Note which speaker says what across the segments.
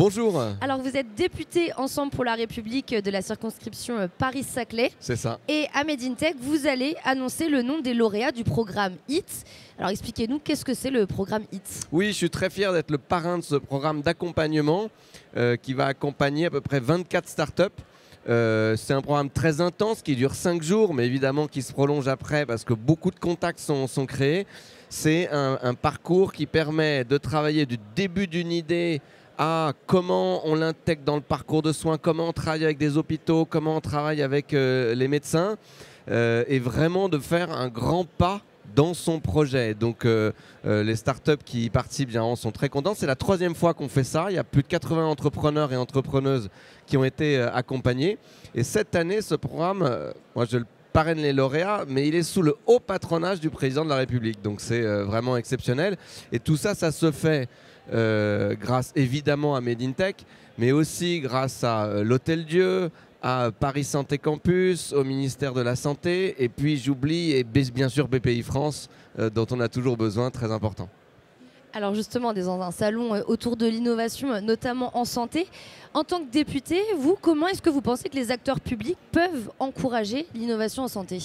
Speaker 1: Bonjour.
Speaker 2: Alors vous êtes député Ensemble pour la République de la circonscription Paris-Saclay.
Speaker 1: C'est ça.
Speaker 2: Et à Made in Tech, vous allez annoncer le nom des lauréats du programme HIT. Alors expliquez-nous, qu'est-ce que c'est le programme HIT?
Speaker 1: Oui, je suis très fier d'être le parrain de ce programme d'accompagnement qui va accompagner à peu près 24 startups. C'est un programme très intense qui dure 5 jours, mais évidemment qui se prolonge après parce que beaucoup de contacts sont créés. C'est un parcours qui permet de travailler du début d'une idée à comment on l'intègre dans le parcours de soins, comment on travaille avec des hôpitaux, comment on travaille avec les médecins, et vraiment de faire un grand pas dans son projet. Donc les startups qui y participent sont très contents. C'est la 3e fois qu'on fait ça. Il y a plus de 80 entrepreneurs et entrepreneuses qui ont été accompagnés. Et cette année, ce programme, moi je le parraine les lauréats, mais il est sous le haut patronage du président de la République. Donc c'est vraiment exceptionnel. Et tout ça, ça se fait grâce évidemment à Made in Tech, mais aussi grâce à l'Hôtel Dieu, à Paris Santé Campus, au ministère de la Santé, et puis j'oublie, et bien sûr BPI France, dont on a toujours besoin, très important.
Speaker 2: Alors justement, on est dans un salon autour de l'innovation, notamment en santé. En tant que député, vous, comment est-ce que vous pensez que les acteurs publics peuvent encourager l'innovation en santé?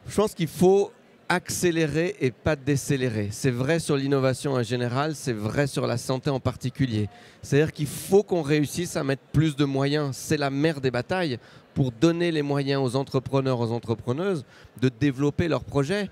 Speaker 1: Je pense qu'il faut accélérer et pas décélérer. C'est vrai sur l'innovation en général, c'est vrai sur la santé en particulier. C'est-à-dire qu'il faut qu'on réussisse à mettre plus de moyens. C'est la mère des batailles pour donner les moyens aux entrepreneurs, aux entrepreneuses de développer leurs projets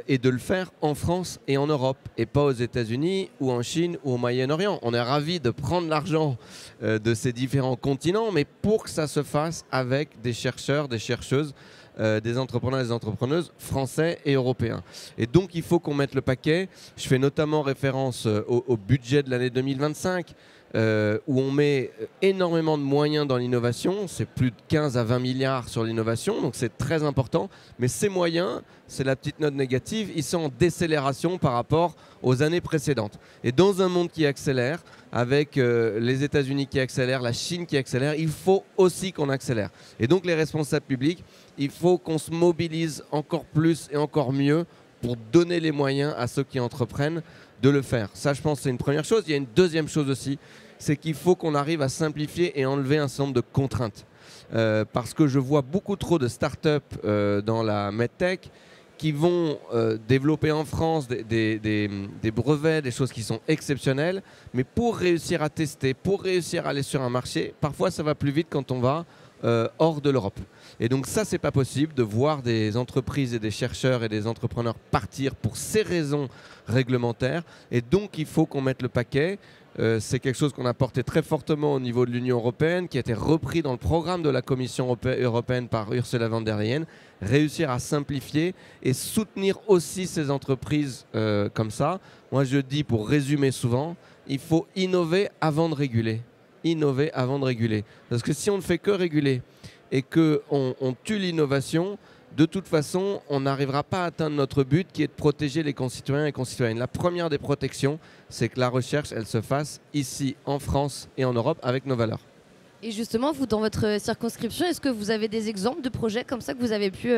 Speaker 1: et de le faire en France et en Europe et pas aux États-Unis ou en Chine ou au Moyen-Orient. On est ravis de prendre l'argent de ces différents continents, mais pour que ça se fasse avec des chercheurs, des chercheuses, des entrepreneurs et des entrepreneuses français et européens. Et donc il faut qu'on mette le paquet. Je fais notamment référence au budget de l'année 2025 où on met énormément de moyens dans l'innovation. C'est plus de 15 à 20 milliards sur l'innovation, donc c'est très important. Mais ces moyens, c'est la petite note négative, ils sont en décélération par rapport aux années précédentes. Et dans un monde qui accélère, avec les États-Unis qui accélèrent, la Chine qui accélère, il faut aussi qu'on accélère. Et donc les responsables publics, il faut qu'on se mobilise encore plus et encore mieux pour donner les moyens à ceux qui entreprennent de le faire. Ça, je pense, c'est une première chose. Il y a une deuxième chose aussi, c'est qu'il faut qu'on arrive à simplifier et enlever un certain nombre de contraintes. Parce que je vois beaucoup trop de startups dans la medtech qui vont développer en France des brevets, des choses qui sont exceptionnelles, mais pour réussir à tester, pour réussir à aller sur un marché, parfois ça va plus vite quand on va hors de l'Europe. Et donc ça, c'est pas possible de voir des entreprises et des chercheurs et des entrepreneurs partir pour ces raisons réglementaires. Et donc il faut qu'on mette le paquet. C'est quelque chose qu'on a porté très fortement au niveau de l'Union européenne, qui a été repris dans le programme de la Commission européenne par Ursula von der Leyen. Réussir à simplifier et soutenir aussi ces entreprises comme ça. Moi, je dis, pour résumer souvent, il faut innover avant de réguler. Innover avant de réguler. Parce que si on ne fait que réguler et qu'on tue l'innovation, de toute façon, on n'arrivera pas à atteindre notre but qui est de protéger les concitoyens et concitoyennes. La première des protections, c'est que la recherche, elle se fasse ici, en France et en Europe, avec nos valeurs.
Speaker 2: Et justement, vous, dans votre circonscription, est-ce que vous avez des exemples de projets comme ça que vous avez pu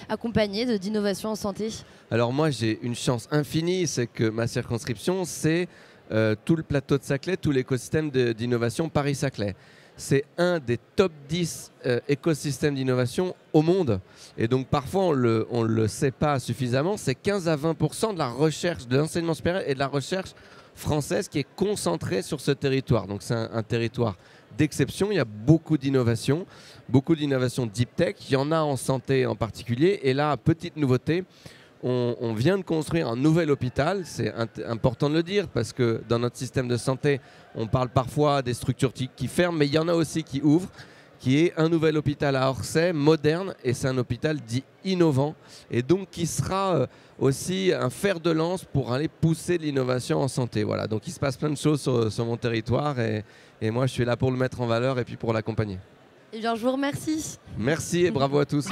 Speaker 2: accompagner d'innovation en santé?
Speaker 1: Alors moi, j'ai une chance infinie, c'est que ma circonscription, c'est tout le plateau de Saclay, tout l'écosystème d'innovation Paris-Saclay. C'est un des top 10 écosystèmes d'innovation au monde. Et donc parfois on ne le sait pas suffisamment. C'est 15 à 20% de la recherche, de l'enseignement supérieur et de la recherche française qui est concentrée sur ce territoire. Donc c'est un territoire d'exception. Il y a beaucoup d'innovations deep tech. Il y en a en santé en particulier. Et là, petite nouveauté, on vient de construire un nouvel hôpital. C'est important de le dire parce que dans notre système de santé, on parle parfois des structures qui ferment, mais il y en a aussi qui ouvrent, qui est un nouvel hôpital à Orsay, moderne, et c'est un hôpital dit innovant, et donc qui sera aussi un fer de lance pour aller pousser l'innovation en santé. Voilà, donc il se passe plein de choses sur mon territoire, et moi je suis là pour le mettre en valeur et puis pour l'accompagner.
Speaker 2: Eh bien, je vous remercie.
Speaker 1: Merci et bravo à tous.